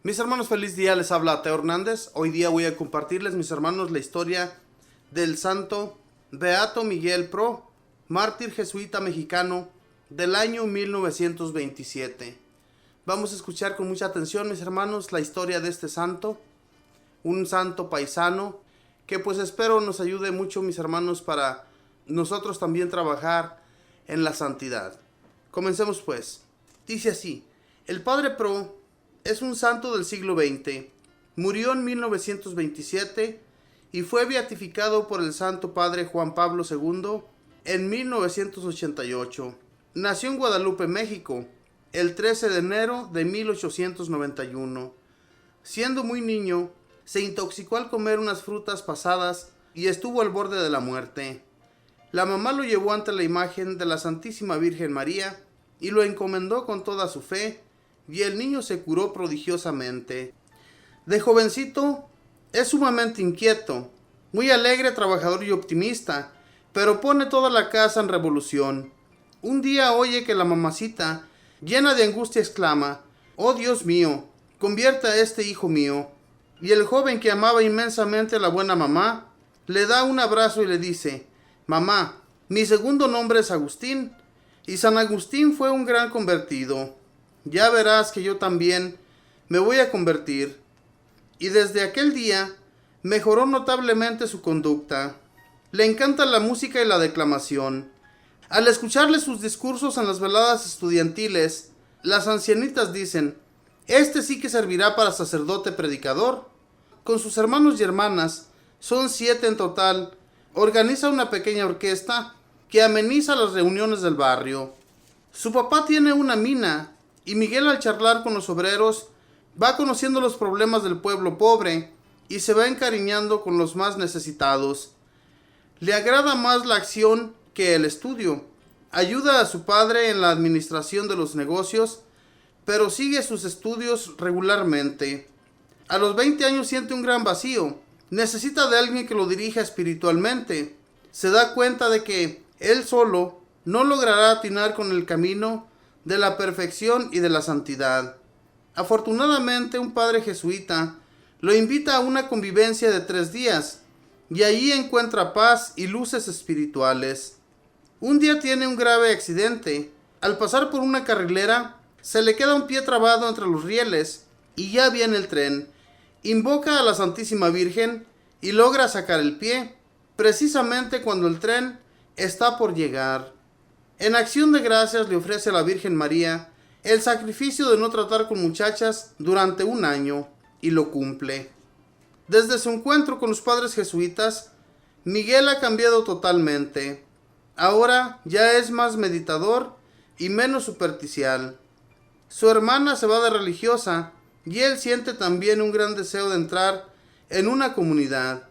Mis hermanos, feliz día, les habla Teo Hernández. Hoy día voy a compartirles, mis hermanos, la historia del santo Beato Miguel Pro, mártir jesuita mexicano del año 1927. Vamos a escuchar con mucha atención, mis hermanos, la historia de este santo, un santo paisano que pues espero nos ayude mucho, mis hermanos, para nosotros también trabajar en la santidad. Comencemos pues. Dice así: el Padre Pro es un santo del siglo XX. Murió en 1927 y fue beatificado por el Santo Padre Juan Pablo II en 1988. Nació en Guadalupe, México, el 13 de enero de 1891. Siendo muy niño, se intoxicó al comer unas frutas pasadas y estuvo al borde de la muerte. La mamá lo llevó ante la imagen de la Santísima Virgen María y lo encomendó con toda su fe, y el niño se curó prodigiosamente. De jovencito es sumamente inquieto, muy alegre, trabajador y optimista, pero pone toda la casa en revolución. Un día oye que la mamacita, llena de angustia, exclama: «Oh Dios mío, convierte a este hijo mío». Y el joven, que amaba inmensamente a la buena mamá, le da un abrazo y le dice: «Mamá, mi segundo nombre es Agustín, y San Agustín fue un gran convertido. Ya verás que yo también me voy a convertir». Y desde aquel día mejoró notablemente su conducta. Le encanta la música y la declamación. Al escucharle sus discursos en las veladas estudiantiles, las ancianitas dicen: «Este sí que servirá para sacerdote predicador». Con sus hermanos y hermanas, son 7 en total, organiza una pequeña orquesta que ameniza las reuniones del barrio. Su papá tiene una mina, y Miguel, al charlar con los obreros, va conociendo los problemas del pueblo pobre y se va encariñando con los más necesitados. Le agrada más la acción que el estudio. Ayuda a su padre en la administración de los negocios, pero sigue sus estudios regularmente. A los 20 años siente un gran vacío. Necesita de alguien que lo dirija espiritualmente. Se da cuenta de que él solo no logrará atinar con el camino de la perfección y de la santidad. Afortunadamente, un padre jesuita lo invita a una convivencia de 3 días, y allí encuentra paz y luces espirituales. Un día tiene un grave accidente. Al pasar por una carrilera, se le queda un pie trabado entre los rieles, y ya viene el tren. Invoca a la Santísima Virgen y logra sacar el pie, precisamente cuando el tren está por llegar. En acción de gracias le ofrece a la Virgen María el sacrificio de no tratar con muchachas durante 1 año, y lo cumple. Desde su encuentro con los padres jesuitas, Miguel ha cambiado totalmente. Ahora ya es más meditador y menos superficial. Su hermana se va de religiosa y él siente también un gran deseo de entrar en una comunidad.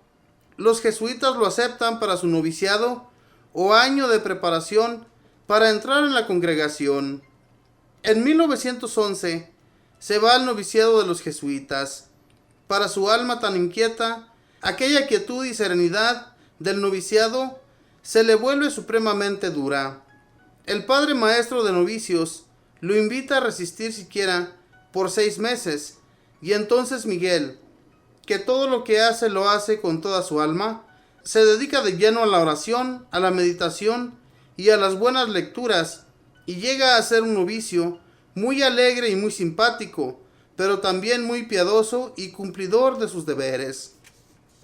Los jesuitas lo aceptan para su noviciado o año de preparación para entrar en la congregación. En 1911 se va al noviciado de los jesuitas. Para su alma tan inquieta, aquella quietud y serenidad del noviciado se le vuelve supremamente dura. El padre maestro de novicios lo invita a resistir siquiera por 6 meses, y entonces Miguel, que todo lo que hace lo hace con toda su alma, se dedica de lleno a la oración, a la meditación y a las buenas lecturas, y llega a ser un novicio muy alegre y muy simpático, pero también muy piadoso y cumplidor de sus deberes.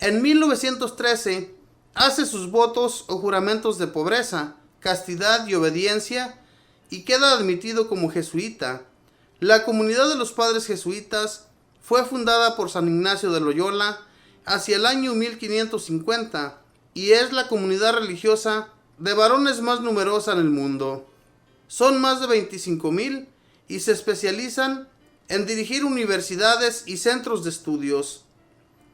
En 1913 hace sus votos o juramentos de pobreza, castidad y obediencia, y queda admitido como jesuita. La comunidad de los padres jesuitas fue fundada por San Ignacio de Loyola hacia el año 1550 y es la comunidad religiosa de varones más numerosa en el mundo. Son más de 25,000 y se especializan en dirigir universidades y centros de estudios.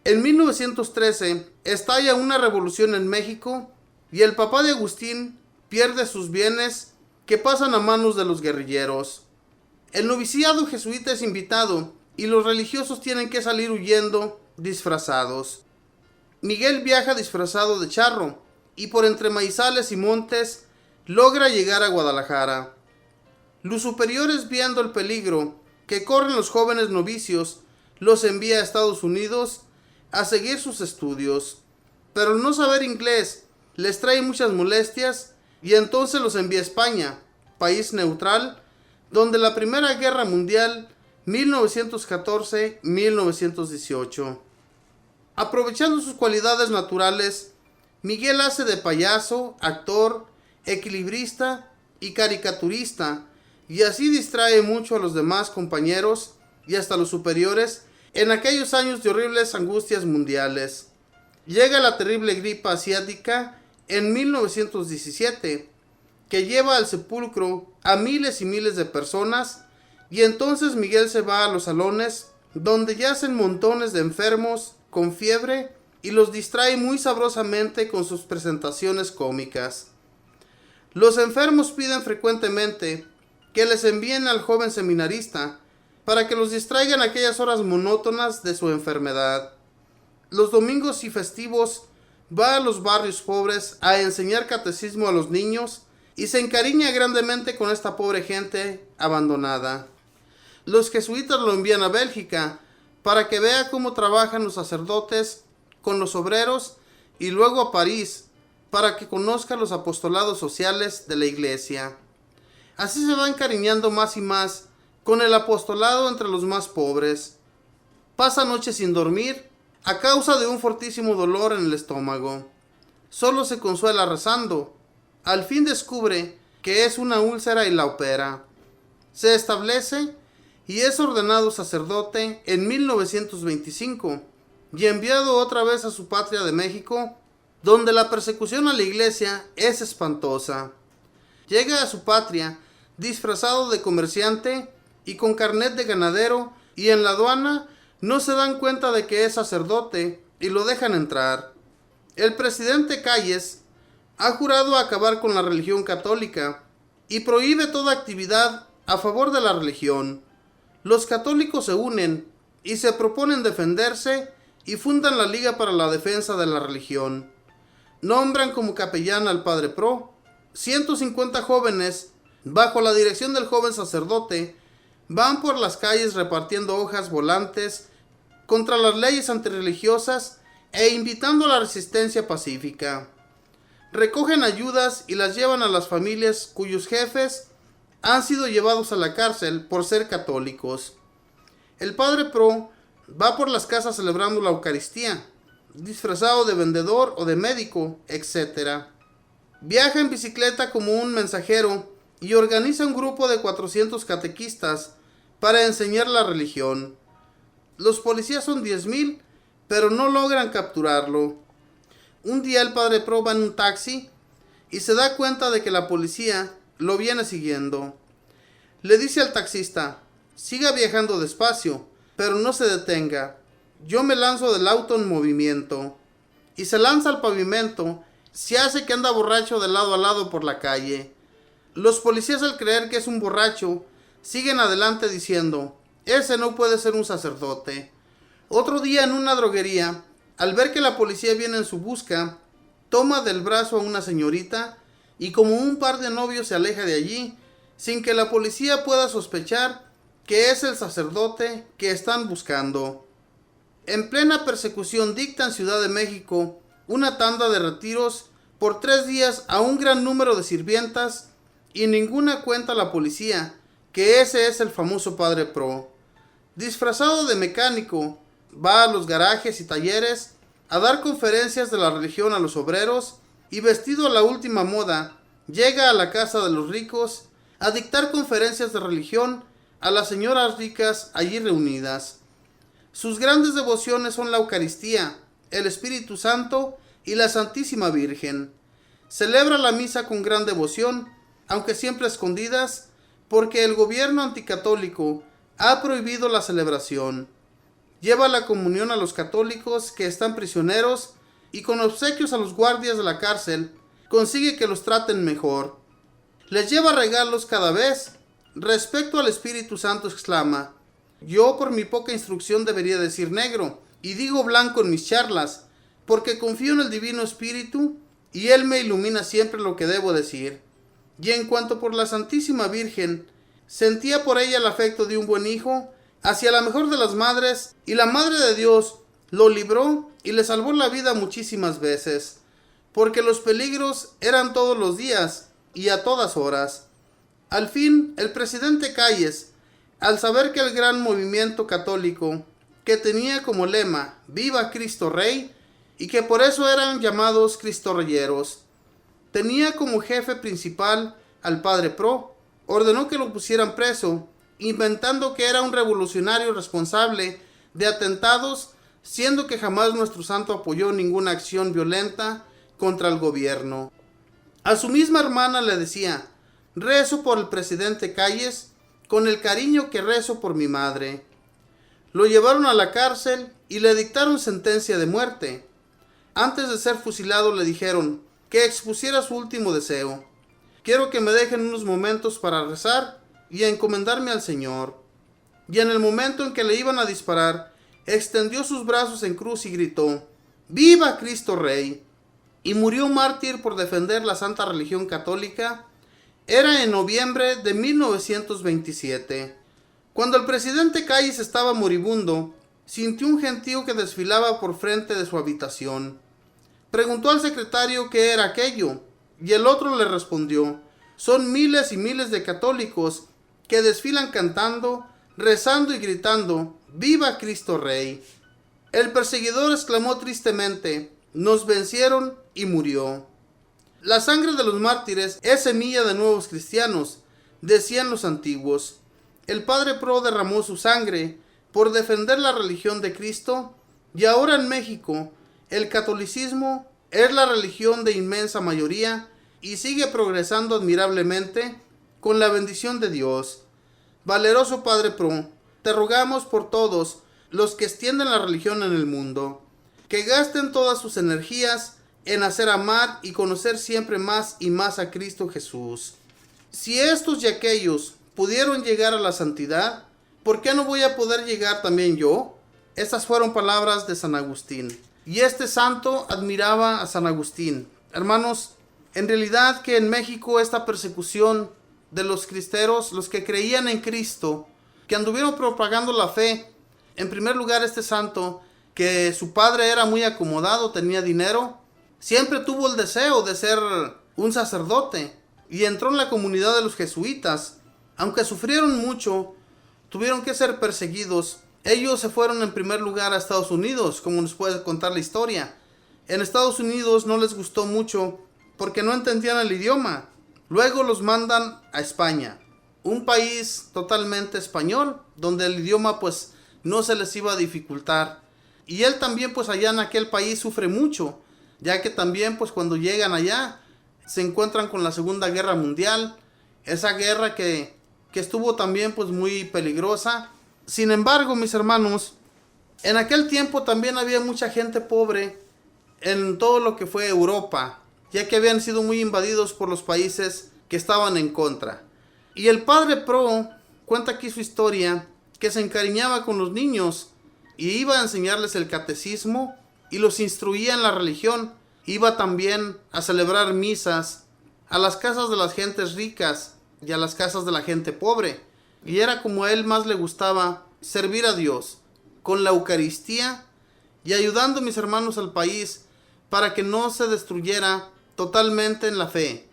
En 1913 estalla una revolución en México y el papá de Agustín pierde sus bienes, que pasan a manos de los guerrilleros. El noviciado jesuita es invitado y los religiosos tienen que salir huyendo disfrazados. Miguel viaja disfrazado de charro y por entre maizales y montes logra llegar a Guadalajara. Los superiores, viendo el peligro que corren los jóvenes novicios, los envía a Estados Unidos a seguir sus estudios. Pero el no saber inglés les trae muchas molestias y entonces los envía a España, país neutral, donde la Primera Guerra Mundial 1914-1918. Aprovechando sus cualidades naturales, Miguel hace de payaso, actor, equilibrista y caricaturista, y así distrae mucho a los demás compañeros y hasta los superiores en aquellos años de horribles angustias mundiales. Llega la terrible gripe asiática en 1917, que lleva al sepulcro a miles y miles de personas, y entonces Miguel se va a los salones donde yacen montones de enfermos con fiebre y los distrae muy sabrosamente con sus presentaciones cómicas. Los enfermos piden frecuentemente que les envíen al joven seminarista para que los distraigan aquellas horas monótonas de su enfermedad. Los domingos y festivos va a los barrios pobres a enseñar catecismo a los niños y se encariña grandemente con esta pobre gente abandonada. Los jesuitas lo envían a Bélgica para que vea cómo trabajan los sacerdotes con los obreros, y luego a París para que conozca los apostolados sociales de la iglesia. Así se va encariñando más y más con el apostolado entre los más pobres. Pasa noches sin dormir a causa de un fortísimo dolor en el estómago. Solo se consuela rezando. Al fin descubre que es una úlcera y la opera. Se establece y es ordenado sacerdote en 1925 y enviado otra vez a su patria de México, donde la persecución a la iglesia es espantosa. Llega a su patria disfrazado de comerciante y con carnet de ganadero, y en la aduana no se dan cuenta de que es sacerdote y lo dejan entrar. El presidente Calles ha jurado acabar con la religión católica y prohíbe toda actividad a favor de la religión. Los católicos se unen y se proponen defenderse y fundan la Liga para la Defensa de la Religión. Nombran como capellán al padre Pro. 150 jóvenes, bajo la dirección del joven sacerdote, van por las calles repartiendo hojas volantes contra las leyes antirreligiosas e invitando a la resistencia pacífica. Recogen ayudas y las llevan a las familias cuyos jefes han sido llevados a la cárcel por ser católicos. El padre Pro va por las casas celebrando la Eucaristía, disfrazado de vendedor o de médico, etc. Viaja en bicicleta como un mensajero y organiza un grupo de 400 catequistas para enseñar la religión. Los policías son 10,000, pero no logran capturarlo. Un día el padre Pro va en un taxi y se da cuenta de que la policía lo viene siguiendo. Le dice al taxista: siga viajando despacio, pero no se detenga. Yo me lanzo del auto en movimiento. Y se lanza al pavimento. Se hace que anda borracho de lado a lado por la calle. Los policías, al creer que es un borracho, siguen adelante diciendo: ese no puede ser un sacerdote. Otro día en una droguería, al ver que la policía viene en su busca, toma del brazo a una señorita y como un par de novios se aleja de allí, sin que la policía pueda sospechar que es el sacerdote que están buscando. En plena persecución dicta en Ciudad de México una tanda de retiros por 3 días a un gran número de sirvientas, y ninguna cuenta a la policía que ese es el famoso padre Pro. Disfrazado de mecánico, va a los garajes y talleres a dar conferencias de la religión a los obreros, y vestido a la última moda, llega a la casa de los ricos a dictar conferencias de religión a las señoras ricas allí reunidas. Sus grandes devociones son la Eucaristía, el Espíritu Santo y la Santísima Virgen. Celebra la misa con gran devoción, aunque siempre a escondidas, porque el gobierno anticatólico ha prohibido la celebración. Lleva la comunión a los católicos que están prisioneros y con obsequios a los guardias de la cárcel consigue que los traten mejor. Les lleva regalos cada vez. Respecto al Espíritu Santo exclama: yo por mi poca instrucción debería decir negro, y digo blanco en mis charlas, porque confío en el Divino Espíritu y Él me ilumina siempre lo que debo decir. Y en cuanto por la Santísima Virgen, sentía por ella el afecto de un buen hijo hacia la mejor de las madres, y la Madre de Dios lo libró y le salvó la vida muchísimas veces, porque los peligros eran todos los días y a todas horas. Al fin, el presidente Calles, al saber que el gran movimiento católico, que tenía como lema "Viva Cristo Rey", y que por eso eran llamados cristorreyeros, tenía como jefe principal al padre Pro, ordenó que lo pusieran preso, inventando que era un revolucionario responsable de atentados, siendo que jamás nuestro santo apoyó ninguna acción violenta contra el gobierno. A su misma hermana le decía: rezo por el presidente Calles con el cariño que rezo por mi madre. Lo llevaron a la cárcel y le dictaron sentencia de muerte. Antes de ser fusilado le dijeron que expusiera su último deseo: quiero que me dejen unos momentos para rezar y encomendarme al Señor. Y en el momento en que le iban a disparar, extendió sus brazos en cruz y gritó: ¡Viva Cristo Rey! Y murió mártir por defender la santa religión católica. Era en noviembre de 1927. Cuando el presidente Calles estaba moribundo, sintió un gentío que desfilaba por frente de su habitación. Preguntó al secretario qué era aquello, y el otro le respondió: son miles y miles de católicos que desfilan cantando, rezando y gritando: ¡Viva Cristo Rey! El perseguidor exclamó tristemente: nos vencieron, y murió. La sangre de los mártires es semilla de nuevos cristianos, decían los antiguos. El padre Pro derramó su sangre por defender la religión de Cristo, y ahora en México el catolicismo es la religión de inmensa mayoría y sigue progresando admirablemente con la bendición de Dios. Valeroso padre Pro, te rogamos por todos los que extienden la religión en el mundo, que gasten todas sus energías en hacer amar y conocer siempre más y más a Cristo Jesús. Si estos y aquellos pudieron llegar a la santidad, ¿por qué no voy a poder llegar también yo? Estas fueron palabras de San Agustín. Y este santo admiraba a San Agustín. Hermanos, en realidad que en México esta persecución de los cristeros, los que creían en Cristo, que anduvieron propagando la fe, en primer lugar este santo, que su padre era muy acomodado, tenía dinero, siempre tuvo el deseo de ser un sacerdote y entró en la comunidad de los jesuitas. Aunque sufrieron mucho, tuvieron que ser perseguidos. Ellos se fueron en primer lugar a Estados Unidos, como nos puede contar la historia. En Estados Unidos no les gustó mucho porque no entendían el idioma. Luego los mandan a España, un país totalmente español, donde el idioma pues no se les iba a dificultar. Y él también pues allá en aquel país sufre mucho, ya que también pues cuando llegan allá se encuentran con la Segunda Guerra Mundial, esa guerra que estuvo también pues muy peligrosa. Sin embargo, mis hermanos, en aquel tiempo también había mucha gente pobre en todo lo que fue Europa, ya que habían sido muy invadidos por los países que estaban en contra. Y el padre Pro cuenta aquí su historia, que se encariñaba con los niños y iba a enseñarles el catecismo y los instruía en la religión. Iba también a celebrar misas a las casas de las gentes ricas y a las casas de la gente pobre. Y era como a él más le gustaba servir a Dios con la Eucaristía y ayudando, mis hermanos, al país para que no se destruyera totalmente en la fe.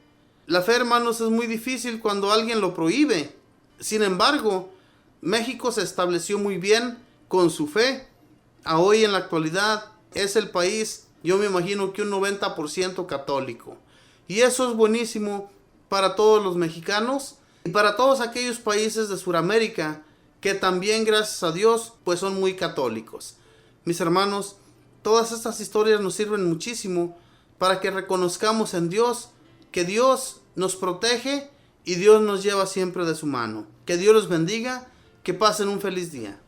La fe, hermanos, es muy difícil cuando alguien lo prohíbe. Sin embargo, México se estableció muy bien con su fe. A hoy en la actualidad es el país, yo me imagino que un 90% católico. Y eso es buenísimo para todos los mexicanos y para todos aquellos países de Sudamérica que también, gracias a Dios, pues son muy católicos. Mis hermanos, todas estas historias nos sirven muchísimo para que reconozcamos en Dios que Dios nos protege y Dios nos lleva siempre de su mano. Que Dios los bendiga, que pasen un feliz día.